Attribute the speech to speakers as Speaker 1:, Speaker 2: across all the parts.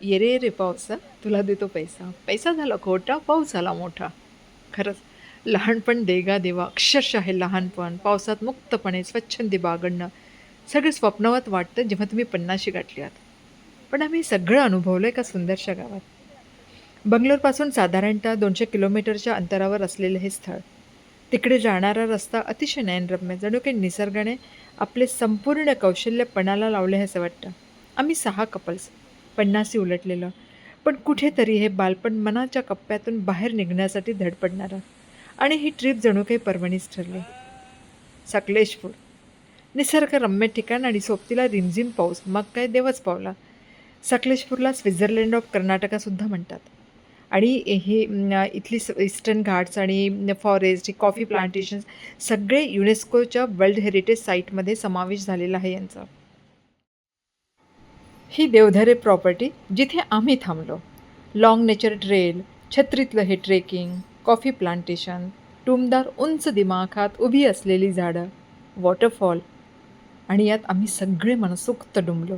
Speaker 1: ये रे रे पावसा तुला देतो पैसा, पैसा झाला खोटा, पाऊस झाला मोठा. खरंच लहानपण देगा देवा, अक्षरशः हे लहानपण पावसात मुक्तपणे स्वच्छंदी बागडणं सगळं स्वप्नवत वाटतं जेव्हा तुम्ही 50शी गाठली आहात. पण आम्ही सगळं अनुभवलंय का सुंदरशा गावात. बंगलोरपासून साधारणतः 200 किलोमीटरच्या अंतरावर असलेलं हे स्थळ. तिकडे जाणारा रस्ता अतिशय नयनरम्य, जणू काही निसर्गाने आपले संपूर्ण कौशल्य पणाला लावले असं वाटतं. आम्ही 6 कपल्स, 50शी उलटलेलं, पण कुठेतरी हे बालपण मनाच्या कप्प्यातून बाहेर निघण्यासाठी धडपडणारं. आणि ही ट्रिप जणू काही पर्वणीच ठरली. सकलेशपूर, निसर्गरम्य ठिकाण आणि सोबतीला रिमझिम पाऊस, मग काय देवच पावला. सकलेशपूरला स्वित्झर्लंड ऑफ कर्नाटकासुद्धा म्हणतात. आणि हे इथली ईस्टर्न घाट्स आणि फॉरेस्ट, कॉफी प्लांटेशन्स सगळे युनेस्कोच्या वर्ल्ड हेरिटेज साईटमध्ये समावेश झालेला आहे यांचा. ही देवधरे प्रॉपर्टी जिथे आम्ही थांबलो. लाँग नेचर ट्रेल, छत्रीतलं हे ट्रेकिंग, कॉफी प्लांटेशन, टुमदार उंच दिमाखात उभी असलेली झाडं, वॉटरफॉल आणि यात आम्ही सगळे मनसोक्त डुंबलो.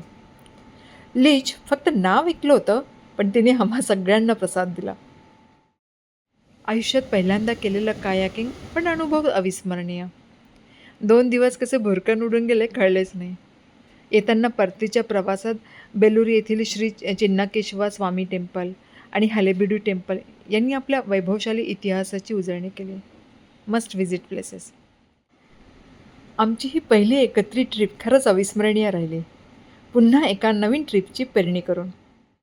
Speaker 1: लीच फक्त नाव ऐकलं होतं, पण तिने आम्हा सगळ्यांना प्रसाद दिला. आयुष्यात पहिल्यांदा केलेलं कायाकिंग, पण अनुभव अविस्मरणीय. 2 दिवस कसे भुरकन उडून गेले कळलेच नाही. येताना परतीच्या प्रवासात बेलूर येथील श्री चिन्नाकेशवा स्वामी टेम्पल आणि हलेबीडू टेम्पल यांनी आपल्या वैभवशाली इतिहासाची उजळणी केली. Must visit places. आमची ही पहिली एकत्रित ट्रिप खरंच अविस्मरणीय राहिली. पुन्हा एका नवीन ट्रिपची पेरणी करून.